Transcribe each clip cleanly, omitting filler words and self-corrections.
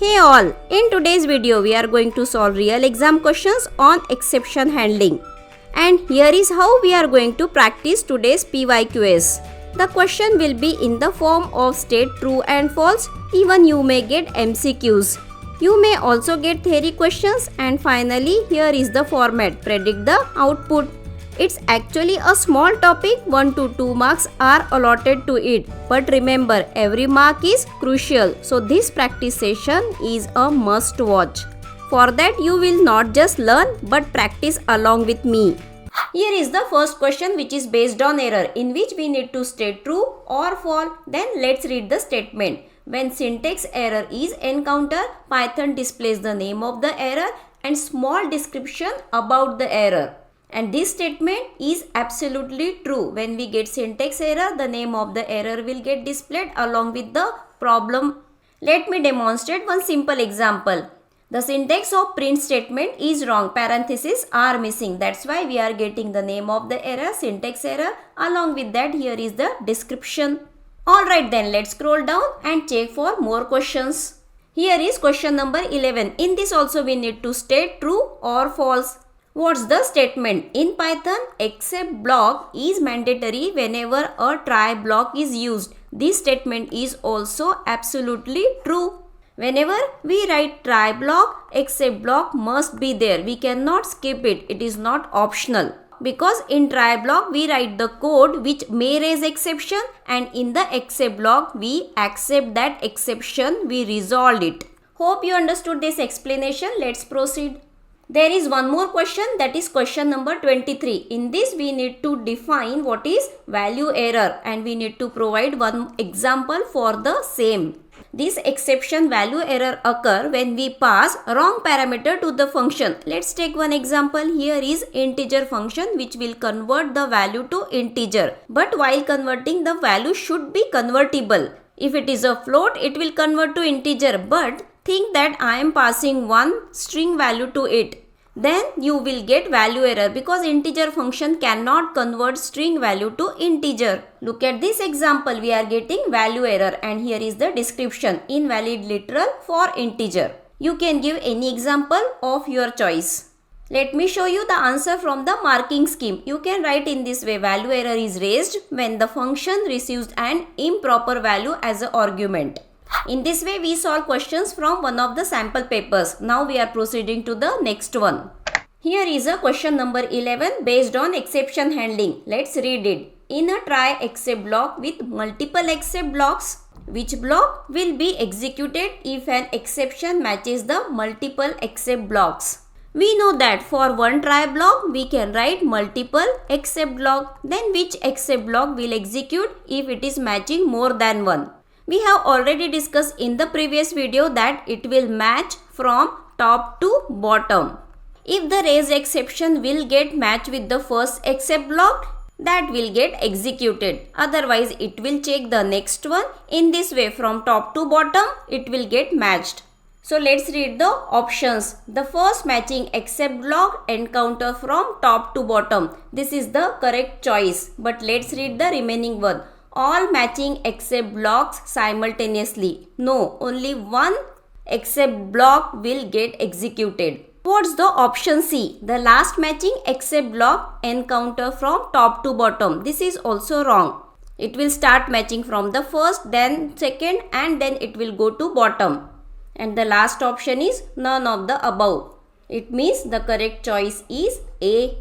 Hey all, in today's video we are going to solve real exam questions on exception handling. And here is how we are going to practice today's PYQs. The question will be in the form of state true and false. Even you may get MCQs. You may also get theory questions, and finally here is the format, predict the output. It's actually a small topic, 1 to 2 marks are allotted to it. But remember, every mark is crucial. So this practice session is a must watch. For that you will not just learn but practice along with me. Here is the first question, which is based on error, in which we need to state true or false. Then let's read the statement. When syntax error is encountered, Python displays the name of the error and small description about the error. And this statement is absolutely true. When we get syntax error, the name of the error will get displayed along with the problem. Let me demonstrate one simple example. The syntax of print statement is wrong. Parentheses are missing. That's why we are getting the name of the error, syntax error. Along with that, here is the description. Alright then, let's scroll down and check for more questions. Here is question number 11. In this also we need to state true or false. What's the statement? In Python, except block is mandatory whenever a try block is used. This statement is also absolutely true. Whenever we write try block, except block must be there. We cannot skip it. It is not optional. Because in try block, we write the code which may raise exception, and in the except block, we accept that exception, we resolve it. Hope you understood this explanation. Let's proceed. There is one more question, that is question number 23. In this we need to define what is value error and we need to provide one example for the same. This exception value error occur when we pass wrong parameter to the function. Let's take one example. Here is integer function which will convert the value to integer. But while converting, the value should be convertible. If it is a float, it will convert to integer, but think that I am passing one string value to it. Then you will get value error because integer function cannot convert string value to integer. Look at this example, we are getting value error and here is the description, invalid literal for integer. You can give any example of your choice. Let me show you the answer from the marking scheme. You can write in this way, value error is raised when the function receives an improper value as an argument. In this way, we solve questions from one of the sample papers. Now we are proceeding to the next one. Here is a question number 11 based on exception handling. Let's read it. In a try except block with multiple except blocks, which block will be executed if an exception matches the multiple except blocks? We know that for one try block, we can write multiple except block. Then which except block will execute if it is matching more than one? We have already discussed in the previous video that it will match from top to bottom. If the raised exception will get matched with the first except block, that will get executed. Otherwise, it will check the next one. In this way, from top to bottom, it will get matched. So let's read the options. The first matching except block encounter from top to bottom. This is the correct choice. But let's read the remaining one. All matching except blocks simultaneously. No, only one except block will get executed. What's the option C? The last matching except block encounter from top to bottom. This is also wrong. It will start matching from the first, then second, and then it will go to bottom. And the last option is none of the above. It means the correct choice is A.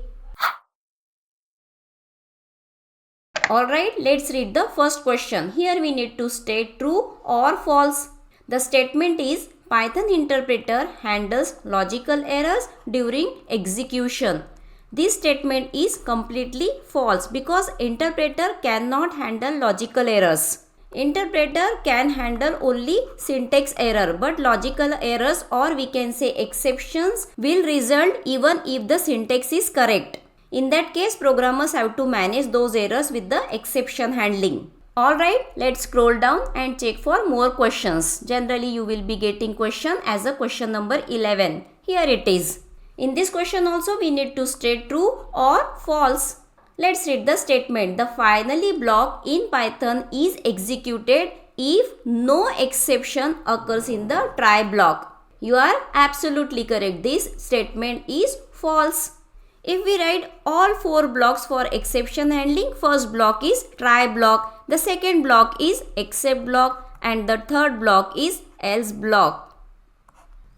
Alright, let's read the first question. Here we need to state true or false. The statement is Python interpreter handles logical errors during execution. This statement is completely false because interpreter cannot handle logical errors. Interpreter can handle only syntax error, but logical errors, or we can say exceptions, will result even if the syntax is correct. In that case, programmers have to manage those errors with the exception handling. Alright, let's scroll down and check for more questions. Generally, you will be getting question as a question number 11. Here it is. In this question also, we need to state true or false. Let's read the statement. The finally block in Python is executed if no exception occurs in the try block. You are absolutely correct. This statement is false. If we write all 4 blocks for exception handling, first block is try block, the second block is except block, and the third block is else block,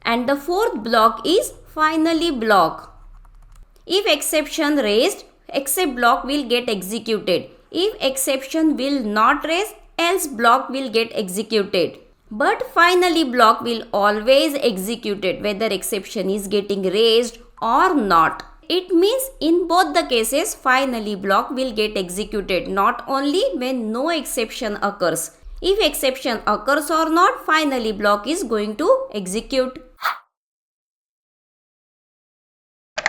and the fourth block is finally block. If exception raised, except block will get executed. If exception will not raise, else block will get executed. But finally block will always executed whether exception is getting raised or not. It means in both the cases finally block will get executed, not only when no exception occurs. If exception occurs or not, finally block is going to execute.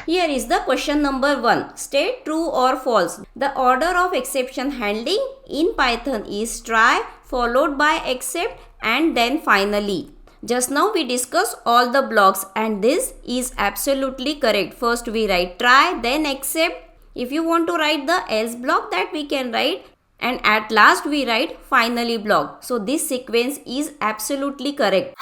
Here is the question number 1. State true or false. The order of exception handling in Python is try followed by except and then finally. Just now we discussed all the blocks and this is absolutely correct. First we write try, then except. If you want to write the else block, that we can write, and at last we write finally block. So this sequence is absolutely correct.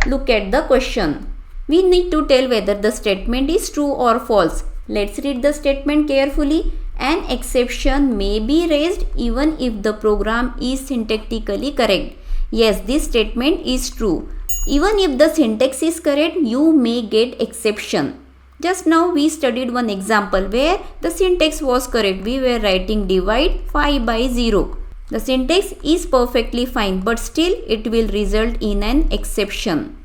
Look at the question. We need to tell whether the statement is true or false. Let's read the statement carefully. An exception may be raised even if the program is syntactically correct. Yes, this statement is true. Even if the syntax is correct, you may get exception. Just now we studied one example where the syntax was correct. We were writing divide 5 by 0. The syntax is perfectly fine, but still it will result in an exception.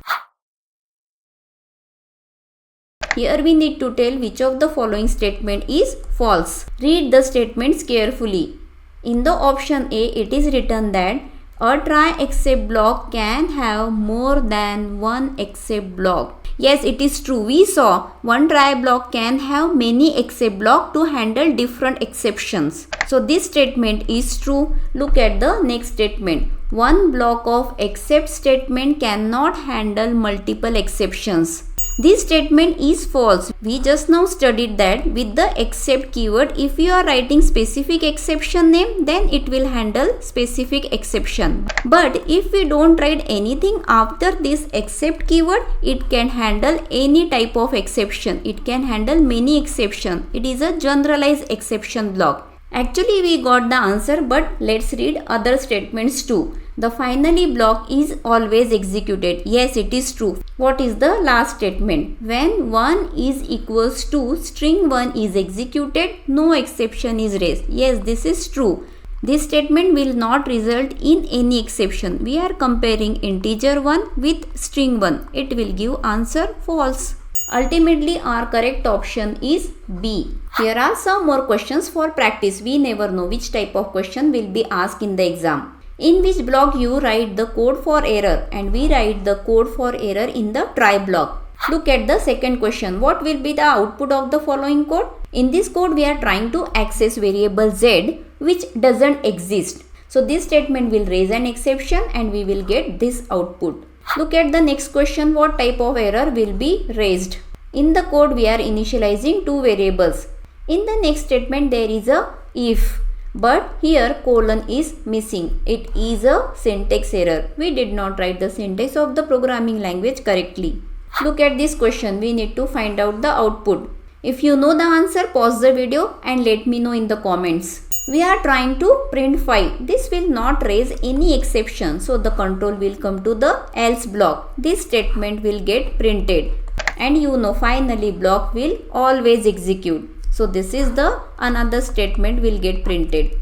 Here we need to tell which of the following statement is false. Read the statements carefully. In the option A, it is written that a try except block can have more than one except block. Yes, it is true. We saw one try block can have many except block to handle different exceptions. So this statement is true. Look at the next statement. One block of except statement cannot handle multiple exceptions. This statement is false. We just now studied that with the except keyword, if you are writing specific exception name, then it will handle specific exception. But if we don't write anything after this except keyword, it can handle any type of exception. It can handle many exception. It is a generalized exception block. Actually, we got the answer, but let's read other statements too. The finally block is always executed. Yes, it is true. What is the last statement? When 1 is equals to string 1 is executed, no exception is raised. Yes, this is true. This statement will not result in any exception. We are comparing integer 1 with string 1. It will give answer false. Ultimately, our correct option is B. Here are some more questions for practice. We never know which type of question will be asked in the exam. In which block you write the code for error, and we write the code for error in the try block. Look at the second question. What will be the output of the following code? In this code we are trying to access variable z which doesn't exist. So this statement will raise an exception and we will get this output. Look at the next question. What type of error will be raised? In the code we are initializing two variables. In the next statement there is a if. But here colon is missing. It is a syntax error. We did not write the syntax of the programming language correctly. Look at this question. We need to find out the output. If you know the answer, pause the video and let me know in the comments. We are trying to print 5. This will not raise any exception. So the control will come to the else block. This statement will get printed. And you know finally block will always execute. So this is the another statement will get printed.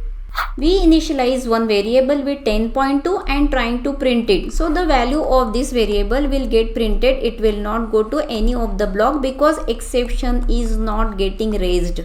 We initialize one variable with 10.2 and trying to print it. So the value of this variable will get printed. It will not go to any of the block because exception is not getting raised.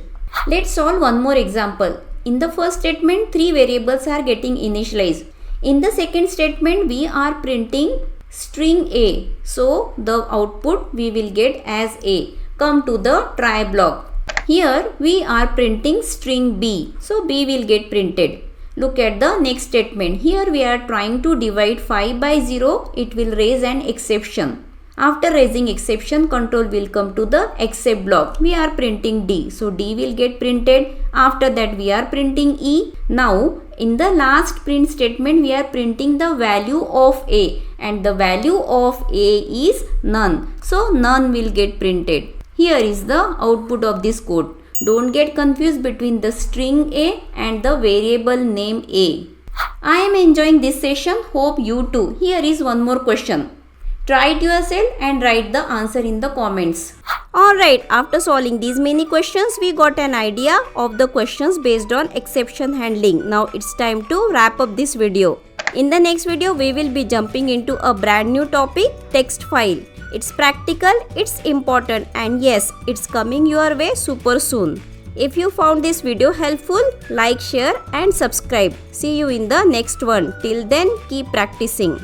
Let's solve one more example. In the first statement, 3 variables are getting initialized. In the second statement, we are printing string A. So the output we will get as A. Come to the try block. Here we are printing string B. So B will get printed. Look at the next statement. Here we are trying to divide 5 by 0. It will raise an exception. After raising exception, control will come to the except block. We are printing D. So D will get printed. After that we are printing E. Now In the last print statement, we are printing the value of A, and the value of A is none. So none will get printed. Here is the output of this code. Don't get confused between the string A and the variable name A. I am enjoying this session. Hope you too. Here is one more question. Try it yourself and write the answer in the comments. Alright, after solving these many questions, we got an idea of the questions based on exception handling. Now it's time to wrap up this video. In the next video, we will be jumping into a brand new topic, text file. It's practical, it's important, and yes, it's coming your way super soon. If you found this video helpful, like, share and subscribe. See you in the next one. Till then, keep practicing.